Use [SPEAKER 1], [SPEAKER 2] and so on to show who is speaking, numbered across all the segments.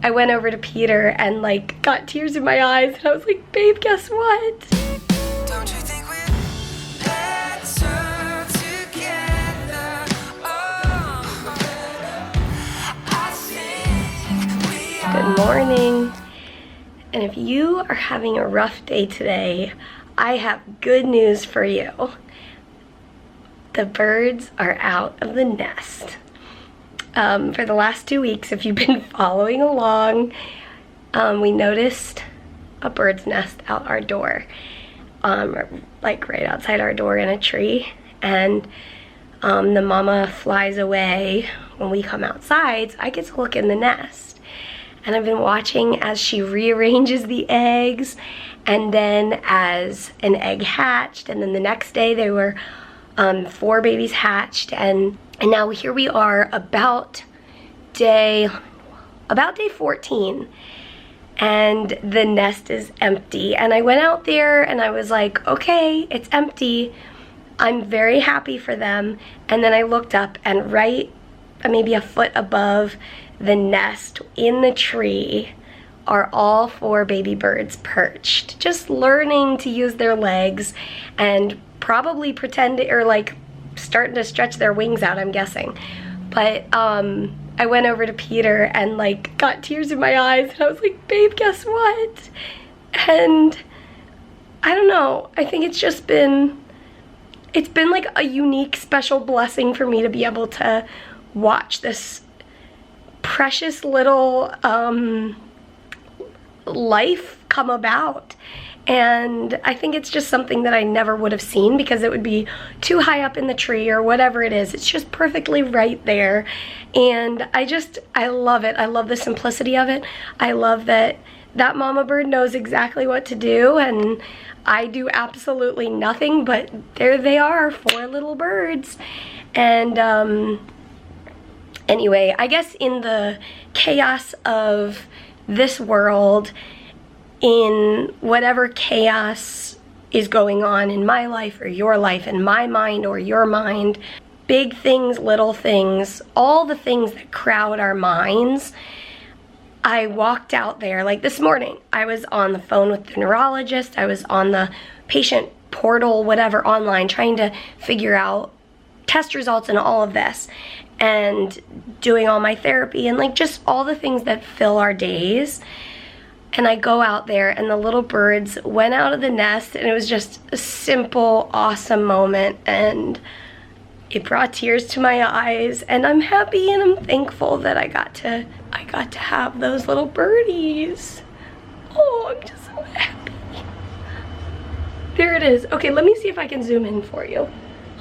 [SPEAKER 1] I went over to Peter and like got tears in my eyes and I was like, babe, guess what?
[SPEAKER 2] Don't you think we're better together? Oh, I think we are.
[SPEAKER 1] Good morning. And if you are having a rough day today, I have good news for you. The birds are out of the nest. For the last 2 weeks, if you've been following along, we noticed a bird's nest out our door, like right outside our door in a tree. And the mama flies away when we come outside, so I get to look in the nest. And I've been watching as she rearranges the eggs, and then as an egg hatched, and then the next day there were 4 babies hatched, and now here we are about day 14, and the nest is empty. And I went out there and I was like, okay, it's empty. I'm very happy for them. And then I looked up, and right maybe a foot above the nest in the tree are all 4 baby birds perched, just learning to use their legs and probably pretending or like starting to stretch their wings out, I'm guessing. But I went over to Peter and like got tears in my eyes and I was like, babe, guess what? And I don't know, I think it's been like a unique, special blessing for me to be able to watch this precious little life come about. And I think it's just something that I never would have seen because it would be too high up in the tree or whatever it is. It's just perfectly right there. And I love it. I love the simplicity of it. I love that that mama bird knows exactly what to do, and I do absolutely nothing, but there they are, 4 little birds. And anyway, I guess in the chaos of this world, in whatever chaos is going on in my life or your life, in my mind or your mind, big things, little things, all the things that crowd our minds, I walked out there. Like this morning, I was on the phone with the neurologist, I was on the patient portal, whatever, online, trying to figure out test results and all of this, and doing all my therapy and like just all the things that fill our days. And I go out there and the little birds went out of the nest, and it was just a simple, awesome moment, and it brought tears to my eyes, and I'm happy and I'm thankful that I got to have those little birdies. Oh, I'm just so happy. There it is. Okay, let me see if I can zoom in for you.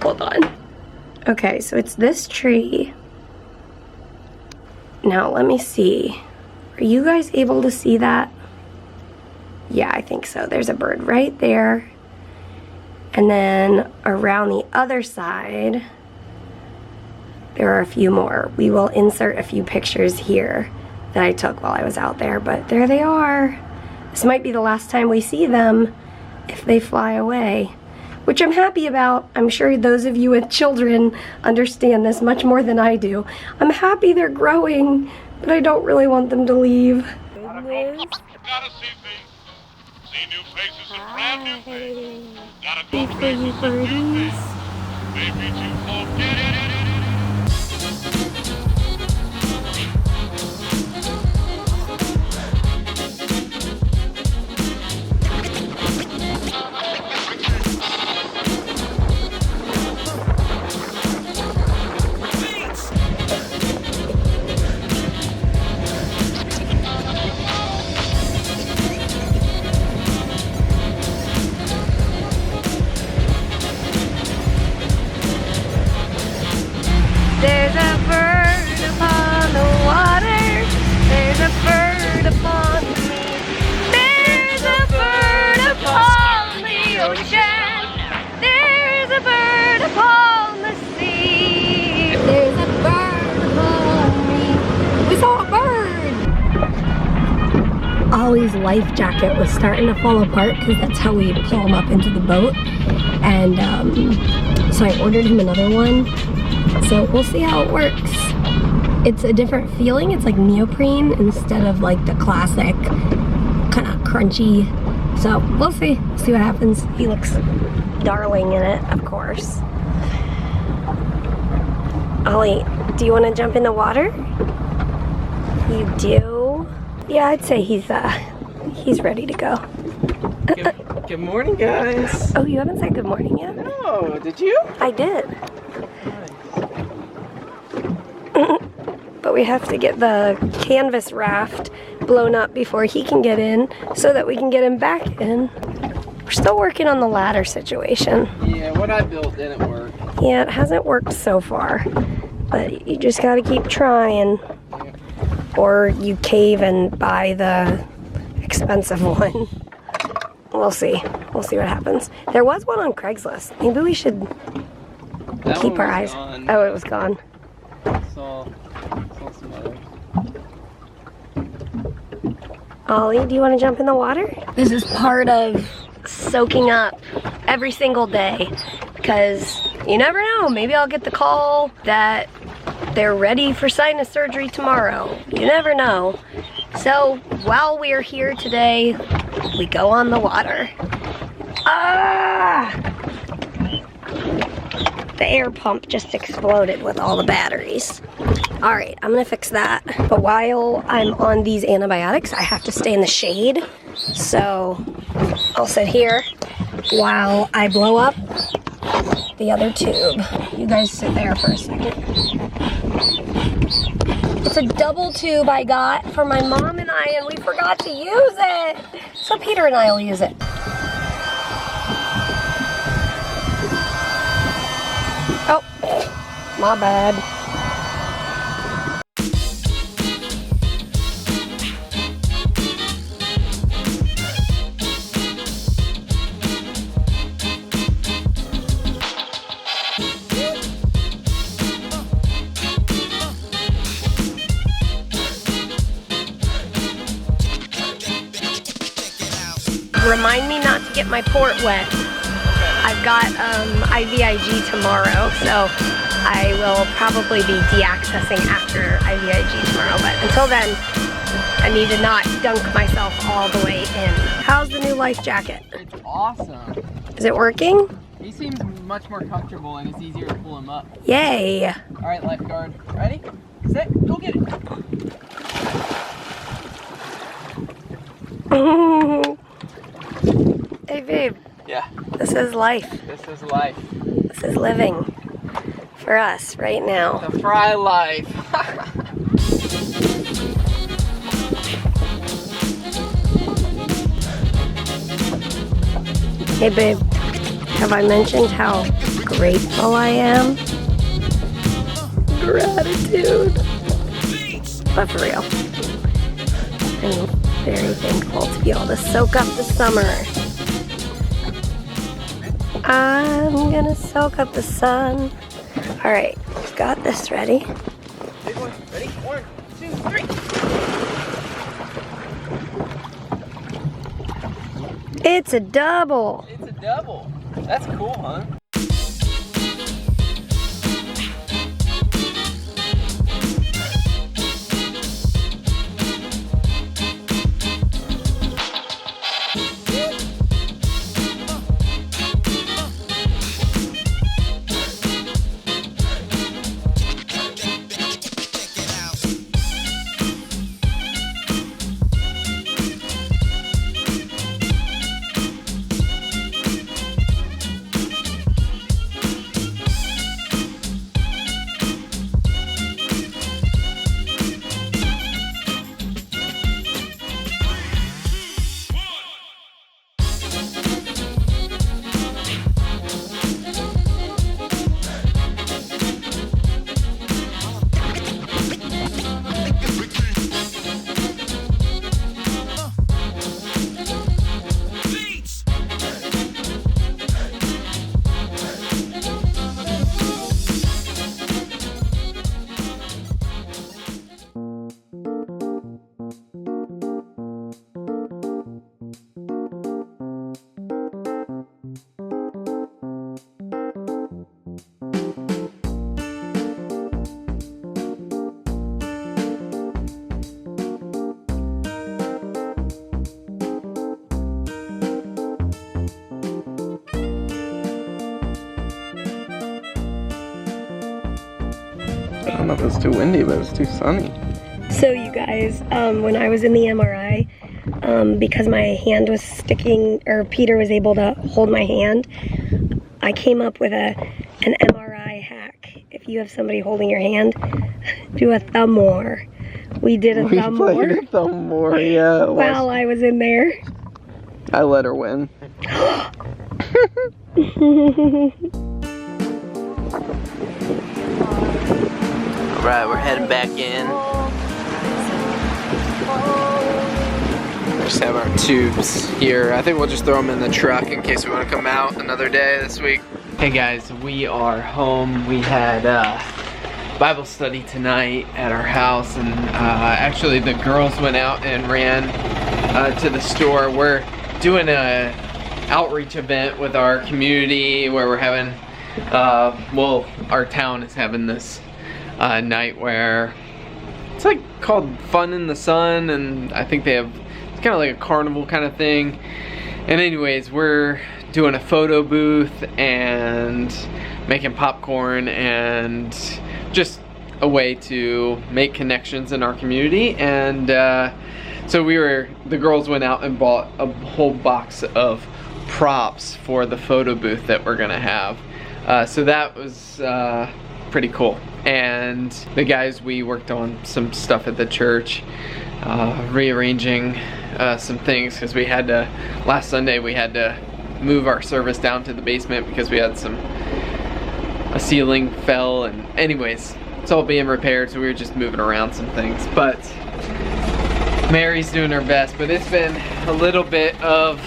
[SPEAKER 1] Hold on. Okay, so it's this tree. Now let me see. Are you guys able to see that? Yeah, I think so. There's a bird right there. And then around the other side, there are a few more. We will insert a few pictures here that I took while I was out there, but there they are. This might be the last time we see them if they fly away, which I'm happy about. I'm sure those of you with children understand this much more than I do. I'm happy they're growing, but I don't really want them to leave.
[SPEAKER 3] Gotta see things. See new faces and brand new things. Gotta go places and do things. Maybe you forget it.
[SPEAKER 1] There's a bird upon the water. There's a bird upon me. There's a bird upon the ocean. There's a bird upon the sea. There's a bird upon me. We saw a bird. Ollie's life jacket was starting to fall apart because that's how we pull him up into the boat. And so I ordered him another one. So we'll see how it works. It's a different feeling. It's like neoprene instead of like the classic kind of crunchy. So we'll see what happens. He looks darling in it, of course. Ollie, do you want to jump in the water? You do? Yeah, I'd say he's ready to go.
[SPEAKER 4] Good morning, guys.
[SPEAKER 1] Oh, you haven't said good morning yet?
[SPEAKER 4] No, did you?
[SPEAKER 1] I did. But we have to get the canvas raft blown up before he can get in so that we can get him back in. We're still working on the ladder situation.
[SPEAKER 4] Yeah, what I built didn't work.
[SPEAKER 1] Yeah, it hasn't worked so far. But you just gotta keep trying. Or you cave and buy the expensive one. We'll see. We'll see what happens. There was one on Craigslist. Maybe we should keep our eyes.
[SPEAKER 4] Gone.
[SPEAKER 1] Oh, it was gone.
[SPEAKER 4] Saw some others.
[SPEAKER 1] Ollie, do you want to jump in the water? This is part of soaking up every single day because you never know. Maybe I'll get the call that they're ready for sinus surgery tomorrow. You never know. So while we're here today, we go on the water. Ah! The air pump just exploded with all the batteries. All right, I'm gonna fix that. But while I'm on these antibiotics, I have to stay in the shade. So I'll sit here while I blow up the other tube. You guys sit there for a second. It's a double tube I got for my mom and I, and we forgot to use it. So Peter and I will use it. Oh, my bad. Remind me not to get my port wet. I've got IVIG tomorrow, so I will probably be de-accessing after IVIG tomorrow. But until then, I need to not dunk myself all the way in. How's the new life jacket?
[SPEAKER 4] It's awesome.
[SPEAKER 1] Is it working?
[SPEAKER 4] He seems much more comfortable and it's easier to pull him up.
[SPEAKER 1] Yay!
[SPEAKER 4] All right, lifeguard. Ready? Set. Go get it.
[SPEAKER 1] Hey babe,
[SPEAKER 4] Yeah.
[SPEAKER 1] this is life.
[SPEAKER 4] This is life.
[SPEAKER 1] This is living for us right now.
[SPEAKER 4] The Frey life.
[SPEAKER 1] Hey babe, have I mentioned how grateful I am? Gratitude. But for real, I'm very thankful to be able to soak up the summer. I'm gonna soak up the sun. All right, got this ready.
[SPEAKER 4] Big one. Ready? 1, 2, 3.
[SPEAKER 1] It's a double.
[SPEAKER 4] It's a double. That's cool, huh? I don't know if it's too windy, but it's too sunny.
[SPEAKER 1] So you guys, when I was in the MRI, because my hand was sticking, or Peter was able to hold my hand, I came up with an MRI hack. If you have somebody holding your hand, do a thumb war. We did a thumb war.
[SPEAKER 4] We played a thumb war, yeah.
[SPEAKER 1] While I was in there.
[SPEAKER 4] I let her win. Alright, we're heading back in. We just have our tubes here. I think we'll just throw them in the truck in case we want to come out another day this week. Hey guys, we are home. We had Bible study tonight at our house, and actually the girls went out and ran to the store. We're doing a outreach event with our community where we're having, well, our town is having this night where it's like called Fun in the Sun, and I think they have, it's kind of like a carnival kind of thing. And anyways, we're doing a photo booth and making popcorn and just a way to make connections in our community. And so the girls went out and bought a whole box of props for the photo booth that we're gonna have. So that was pretty cool. And the guys, we worked on some stuff at the church, rearranging some things, because we had to, last Sunday we had to move our service down to the basement because we had a ceiling fell, and anyways, it's all being repaired, so we were just moving around some things. But Mary's doing her best, but it's been a little bit of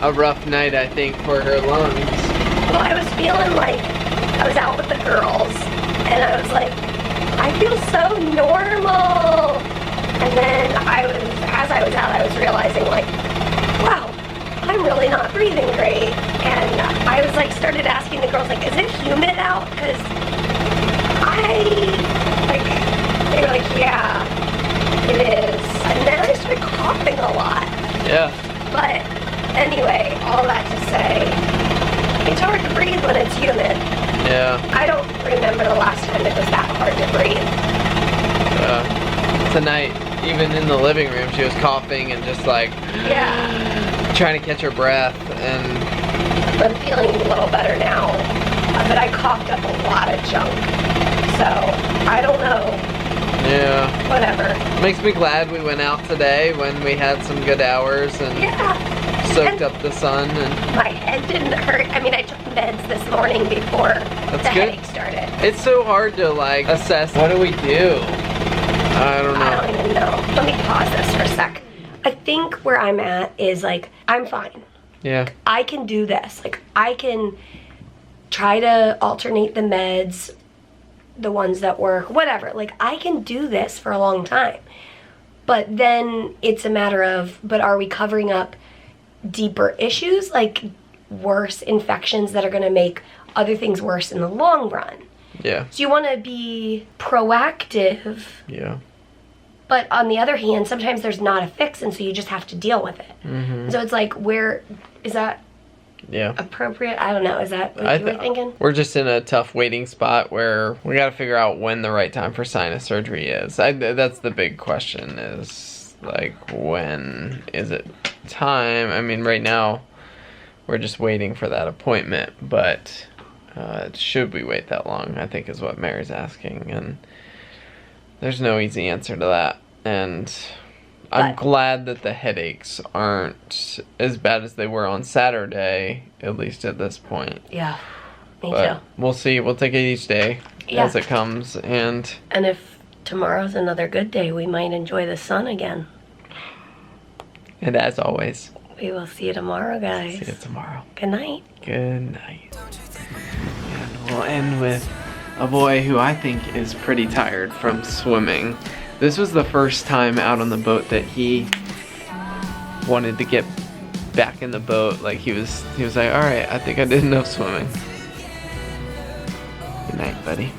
[SPEAKER 4] a rough night, I think, for her lungs.
[SPEAKER 1] Well, I was feeling like I was out with the girls, and I was like, I feel so normal. And then as I was out, I was realizing, like, wow, I'm really not breathing great. And I was like, started asking the girls, like, is it humid out? Because they were like, yeah, it is. And then I started coughing a lot.
[SPEAKER 4] Yeah.
[SPEAKER 1] But anyway, all that to say, it's hard to breathe when it's humid.
[SPEAKER 4] Yeah.
[SPEAKER 1] I don't remember the last time it was that hard to breathe.
[SPEAKER 4] Tonight, even in the living room, she was coughing and just like,
[SPEAKER 1] yeah,
[SPEAKER 4] trying to catch her breath. And
[SPEAKER 1] I'm feeling a little better now, but I coughed up a lot of junk, so I don't know.
[SPEAKER 4] Yeah.
[SPEAKER 1] Whatever.
[SPEAKER 4] Makes me glad we went out today when we had some good hours and soaked up the sun. And
[SPEAKER 1] my head didn't hurt. I mean, I took meds this morning before the headache started.
[SPEAKER 4] It's so hard to like assess, what do we do? I don't know.
[SPEAKER 1] I don't even know. Let me pause this for a sec. I think where I'm at is like, I'm fine.
[SPEAKER 4] Yeah.
[SPEAKER 1] I can do this. Like, I can try to alternate the meds, the ones that work, whatever. Like, I can do this for a long time. But then it's a matter of, but are we covering up deeper issues, like worse infections that are going to make other things worse in the long run?
[SPEAKER 4] Yeah.
[SPEAKER 1] So you want to be proactive.
[SPEAKER 4] Yeah.
[SPEAKER 1] But on the other hand, sometimes there's not a fix, and so you just have to deal with it. Mm-hmm. So it's like, where is that appropriate? I don't know. Is that what you were thinking?
[SPEAKER 4] We're just in a tough waiting spot where we got to figure out when the right time for sinus surgery is. That's the big question, is like, when is it time? I mean, right now we're just waiting for that appointment, but should we wait that long, I think is what Mary's asking, and there's no easy answer to that. And I'm glad that the headaches aren't as bad as they were on Saturday, at least at this point.
[SPEAKER 1] Yeah, me too.
[SPEAKER 4] We'll see. We'll take it each day as it comes. And
[SPEAKER 1] if tomorrow's another good day, we might enjoy the sun again.
[SPEAKER 4] And as always,
[SPEAKER 1] we will see you tomorrow, guys.
[SPEAKER 4] See you tomorrow.
[SPEAKER 1] Good night.
[SPEAKER 4] Good night. And we'll end with a boy who I think is pretty tired from swimming. This was the first time out on the boat that he wanted to get back in the boat. Like he was like, all right, I think I did enough swimming. Good night, buddy.